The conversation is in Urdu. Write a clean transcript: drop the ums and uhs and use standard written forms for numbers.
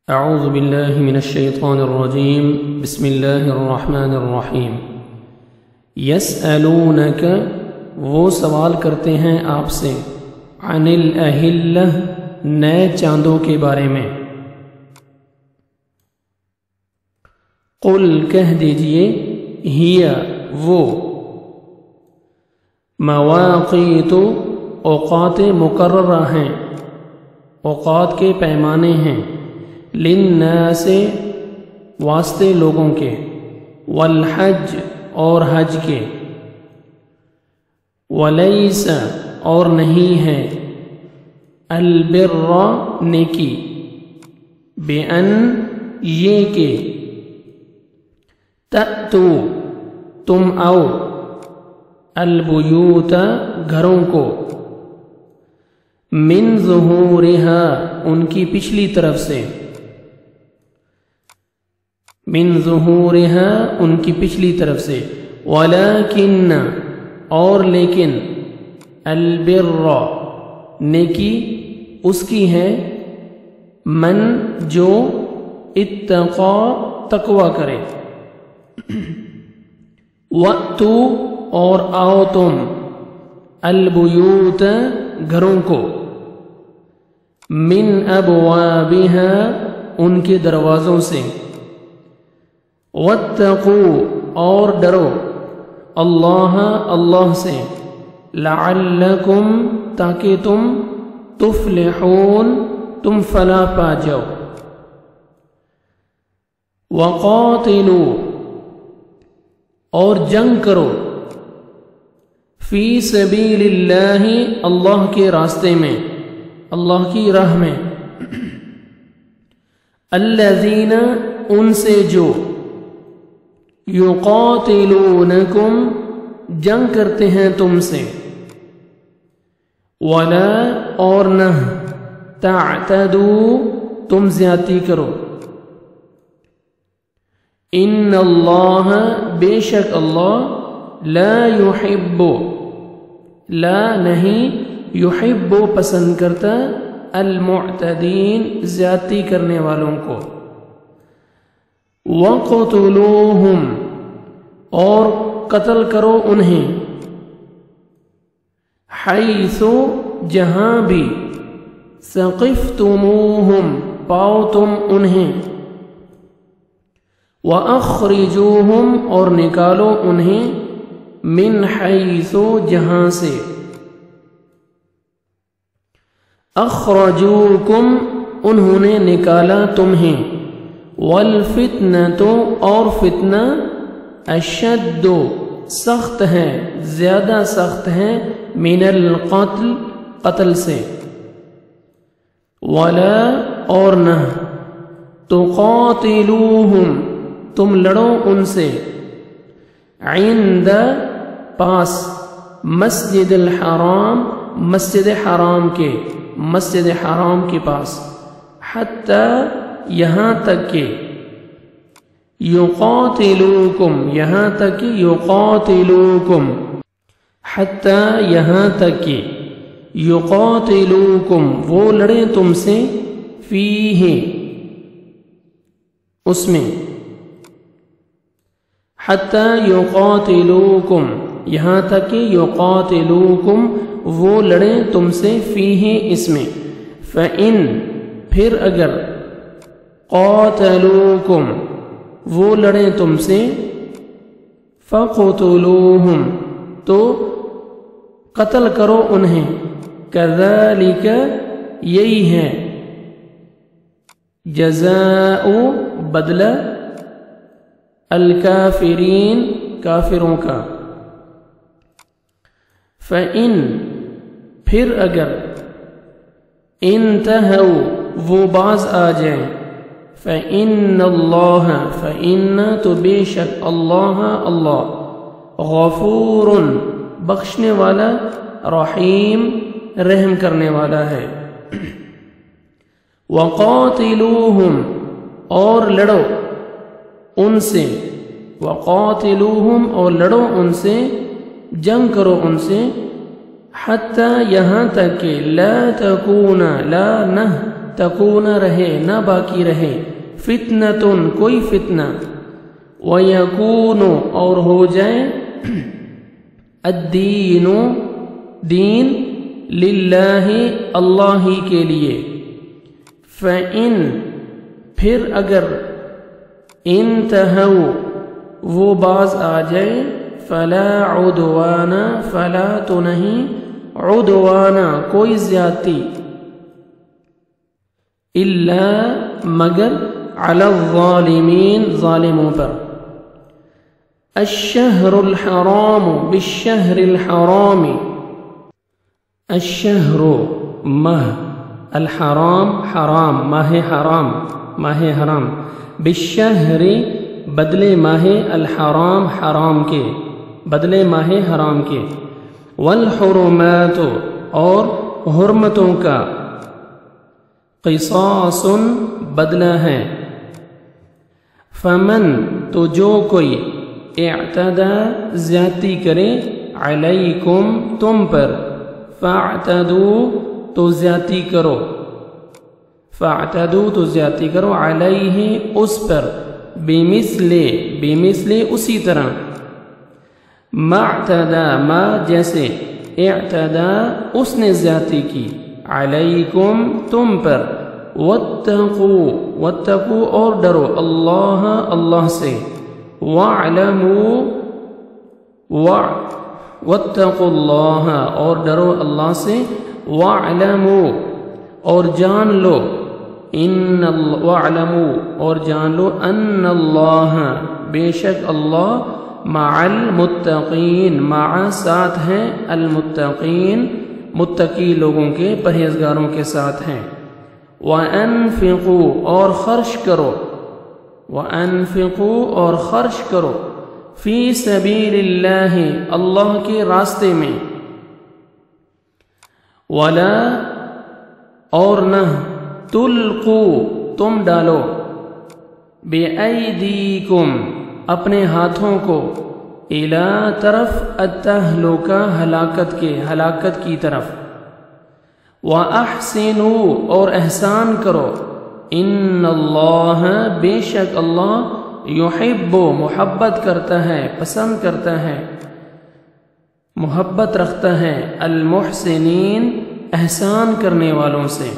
اعوذ باللہ من الشیطان الرجیم بسم اللہ الرحمن الرحیم۔ یسألونک، وہ سوال کرتے ہیں آپ سے، عن الاہلہ، نئے چاندوں کے بارے میں۔ قل، کہہ دیجئے، ہی وہ، مواقیت، اوقات مقررہ ہیں، اوقات کے پیمانے ہیں، للناس، واسطے لوگوں کے، والحج، اور حج کے، ولیس، اور نہیں ہے، البر، نیکی، بأن، یہ کہ، تأتو، تم آؤ، البیوت، گھروں کو، من ظہورہا، ان کی پچھلی طرف سے، من ظہورہا، ان کی پچھلی طرف سے، ولیکن، اور لیکن، البر، نیکی اس کی ہے، من، جو، اتقا، تقوی کرے، وَأْتُو، اور آؤ تم، البیوت، گھروں کو، من ابوابہا، ان کے دروازوں سے، واتقوا، اور ڈرو، اللہ، اللہ سے، لعلکم، تاکہ تم، تفلحون، تم فلاح پا جاؤ، وقاتلوا، اور جنگ کرو، فی سبیل اللہ، اللہ کے راستے میں، اللہ کی راہ میں، الذین، ان سے جو، یقاتلونکم، جنگ کرتے ہیں تم سے، ولا، اور نہ، تعتدوا، تم زیادتی کرو، ان اللہ، بے شک اللہ، لا یحب، لا نہیں، یحب، پسند کرتا، المعتدین، زیادتی کرنے والوں کو، وَقْتُلُوهُمْ، اور قتل کرو انہیں، حَيْثُ، جہاں بھی، ثَقِفْتُمُوهُمْ، پاؤ تم انہیں، وَأَخْرِجُوهُمْ، اور نکالو انہیں، من حیث، جہاں سے، اخرجوکم، انہوں نے نکالا تمہیں، والفتنۃ، اور فتنہ، اشد، سخت ہے، زیادہ سخت ہے، من القتل، قتل سے، ولا، اور نہ، تقاتلوہم، تم لڑو ان سے، عند، پاس، مسجد الحرام، مسجد حرام کے، مسجد حرام کے پاس، حتی، یہاں تک کہ، یقاتلوکم، یہاں تک کہ، یقاتلوکم، حتی، یہاں تک کہ، یقاتلوکم، وہ لڑیں تم سے، فیہ، اس میں، حتی یقاتلوکم، یہاں تک کہ، یقاتلوکم، وہ لڑیں تم سے، فیہ، اس میں، فَإِن، پھر اگر، قاتلوکم، وہ لڑیں تم سے، فَقْتُلُوهُمْ، تو قتل کرو انہیں، كَذَلِكَ، یہی ہے، جزاء، بدلہ، الکافرین، کافروں کا، فَإِن، پھر اگر، انتہوا، وہ باز آ جائیں، فَإِنَّ اللَّهَ، فَإِنَّ، تو بے شک، اللہ، اللہ، غفور، بخشنے والا، رحیم، رحم کرنے والا ہے، وَقَاتِلُوهُمْ، اور لڑو ان سے، وَقَاتِلُوهُمْ، اور لڑو ان سے، جنگ کرو ان سے، حتی، یہاں تک کہ، لا تکون، لا، نہ، تکون رہے نہ باقی رہے فتنتن کوئی فتنہ ویکون اور ہو جائے الدین دین للہ اللہ ہی کے لیے فإن پھر اگر انتہو وہ باز آ جائے فلا عدوان فلا تو نہیں عدوان کوئی زیادتی الا مگر علی الظالمین ظالموں پر الشہر الحرام بالشہر الحرام الشہر ماہ الحرام حرام ماہ حرام بالشہر بدلے ماہ الحرام حرام کے بدلے ماہ حرام کے والحرمات اور حرمتوں کا قصاص بدلہ ہے فمن تو جو کوئی اعتدى زیادتی کرے علیکم تم پر فاعتدوا تو زیادتی کرو فاعتدوا تو زیادتی کرو علیہ اس پر بمثل اسی طرح ما اعتدى ما جیسے اعتدى اس نے زیادتی کی علیکم تم پر واتقوا اور ڈرو اللہ اللہ سے واتقوا اللہ اور ڈرو اللہ سے واعلموا اور جان لو واعلموا اور جان لو ان اللہ بے شک اللہ مع المتقین مع ساتھ ہیں المتقین متقی لوگوں کے پرہیزگاروں کے ساتھ ہیں وَأَنفِقُوا اور خرچ کرو وَأَنفِقُوا اور خرچ کرو فی سبیل اللہ اللہ کے راستے میں وَلَا اور نہ تُلْقُوا تم ڈالو بِأَيْدِيكُمْ اپنے ہاتھوں کو اِلَى طرف التہلکہ ہلاکت کی طرف وَأَحْسِنُوا اور احسان کرو ان اللہ بے شک اللہ یحب محبت کرتا ہے پسند کرتا ہے محبت رکھتا ہے المحسنین احسان کرنے والوں سے